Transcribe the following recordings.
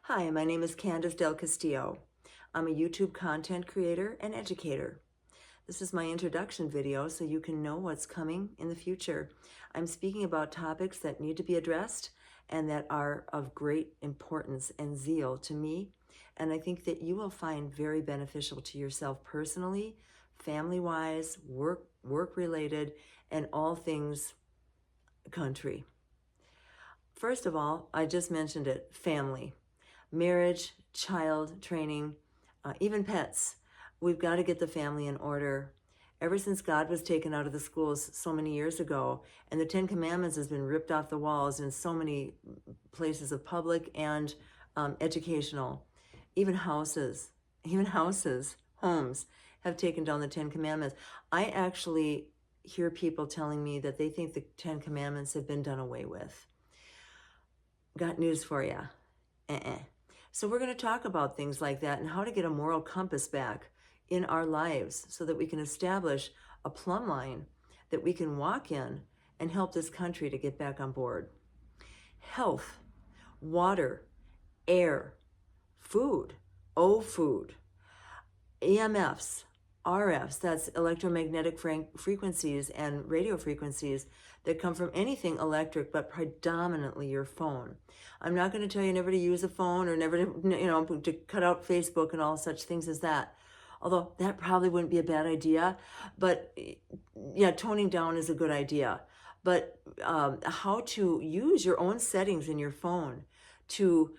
Hi, my name is Candiss DelCastillo. I'm a YouTube content creator and educator. This is my introduction video so you can know what's coming in the future. I'm speaking about topics that need to be addressed and that are of great importance and zeal to me, and I think that you will find very beneficial to yourself personally, family-wise, work-related, and all things country. First of all, I just mentioned it, family. Marriage, child training, even pets. We've got to get the family in order. Ever since God was taken out of the schools so many years ago, and the Ten Commandments has been ripped off the walls in so many places of public and educational, even houses, homes have taken down the Ten Commandments. I actually hear people telling me that they think the Ten Commandments have been done away with. Got news for you. So we're going to talk about things like that and how to get a moral compass back in our lives so that we can establish a plumb line that we can walk in and help this country to get back on board. Health, water, air, food, food, EMFs, RFs, that's electromagnetic frequencies and radio frequencies that come from anything electric, but predominantly your phone. I'm not going to tell you never to use a phone or never to, to cut out Facebook and all such things as that. Although that probably wouldn't be a bad idea, but yeah, toning down is a good idea. But how to use your own settings in your phone to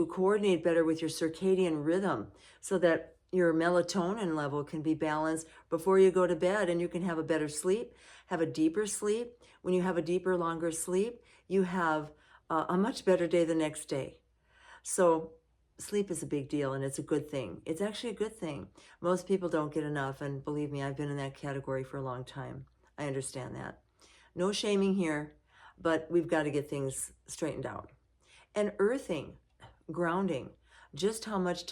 coordinate better with your circadian rhythm so that your melatonin level can be balanced before you go to bed, and you can have a better sleep, have a deeper sleep. When you have a deeper, longer sleep, you have a much better day the next day. So sleep is a big deal, and it's a good thing. It's actually a good thing. Most people don't get enough, and believe me, I've been in that category for a long time. I understand that. No shaming here, but we've got to get things straightened out. And earthing, grounding, just how much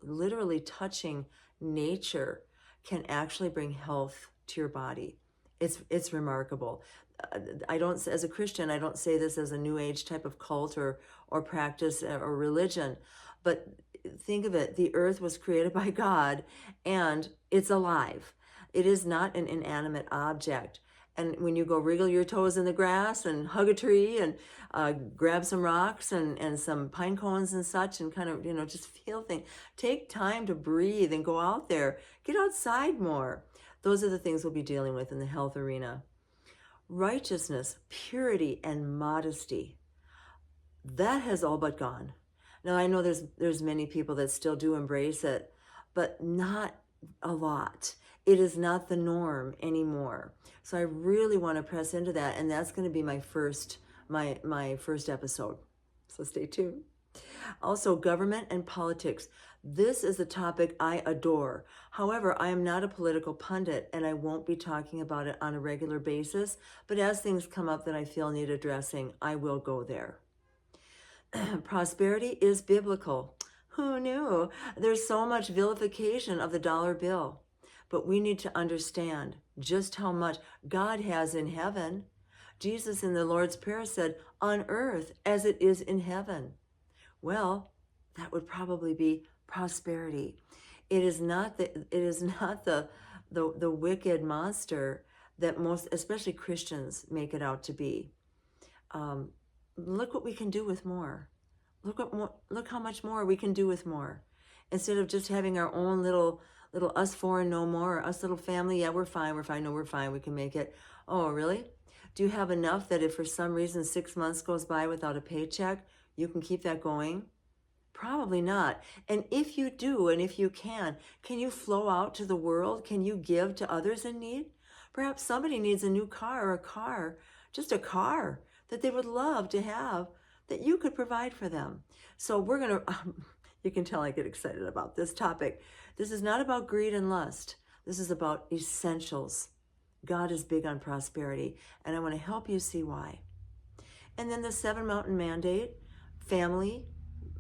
literally touching nature can actually bring health to your body. It's remarkable. As a Christian, I don't say this as a new age type of cult or practice or religion, but think of it. The earth was created by God and it's alive. It is not an inanimate object. And when you go wriggle your toes in the grass and hug a tree and grab some rocks and some pine cones and such and kind of, just feel things. Take time to breathe and go out there. Get outside more. Those are the things we'll be dealing with in the health arena. Righteousness, purity, and modesty. That has all but gone. Now, I know there's many people that still do embrace it, but not a lot. It is not the norm anymore. So I really want to press into that, and that's going to be my first episode. So stay tuned. Also, government and politics. This is a topic I adore. However, I am not a political pundit, and I won't be talking about it on a regular basis. But as things come up that I feel need addressing, I will go there. Prosperity is biblical. Who knew? There's so much vilification of the dollar bill. But we need to understand just how much God has in heaven. Jesus in the Lord's Prayer said, on earth as it is in heaven. Well, that would probably be prosperity. It is not the wicked monster that most, especially Christians, make it out to be. Look what we can do with more. Look how much more we can do with more. Instead of just having our own little us four and no more, or us little family, yeah, we're fine, no, we're fine, we can make it. Oh, really? Do you have enough that if for some reason 6 months goes by without a paycheck, you can keep that going? Probably not. And if you do, and if you can you flow out to the world? Can you give to others in need? Perhaps somebody needs a new car or just a car that they would love to have that you could provide for them. So we're going to, you can tell I get excited about this topic. This is not about greed and lust. This is about essentials. God is big on prosperity, and I want to help you see why. And then the 7 Mountain Mandate, family,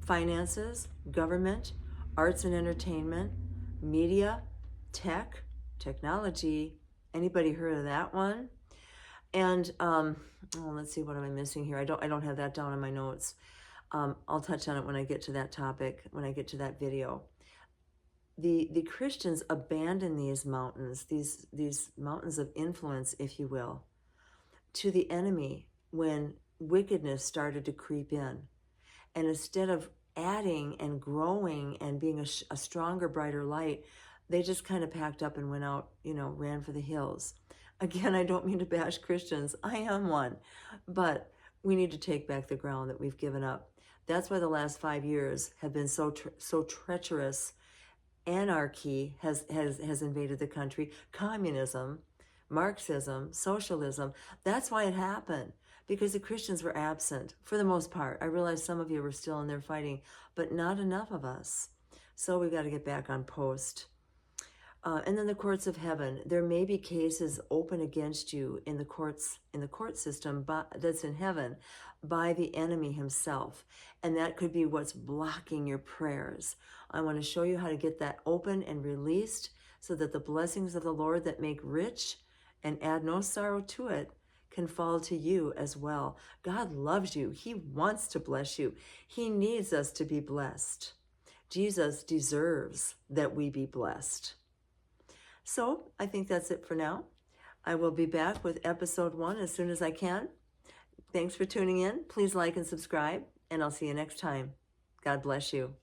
finances, government, arts and entertainment, media, technology. Anybody heard of that one? And let's see, what am I missing here? I don't have that down in my notes. I'll touch on it when I get to that topic, when I get to that video. The Christians abandoned these mountains, these mountains of influence, if you will, to the enemy when wickedness started to creep in. And instead of adding and growing and being a stronger, brighter light, they just kind of packed up and went out, ran for the hills. Again, I don't mean to bash Christians. I am one. But we need to take back the ground that we've given up. That's why the last 5 years have been so treacherous. Anarchy has invaded the country. Communism, Marxism, socialism. That's why it happened. Because the Christians were absent for the most part. I realize some of you were still in there fighting, but not enough of us. So we got to get back on post. And then the courts of heaven. There may be cases open against you in the court system that's in heaven by the enemy himself. And that could be what's blocking your prayers. I want to show you how to get that open and released so that the blessings of the Lord that make rich and add no sorrow to it can fall to you as well. God loves you. He wants to bless you. He needs us to be blessed. Jesus deserves that we be blessed. So I think that's it for now. I will be back with episode 1 as soon as I can. Thanks for tuning in. Please like and subscribe, and I'll see you next time. God bless you.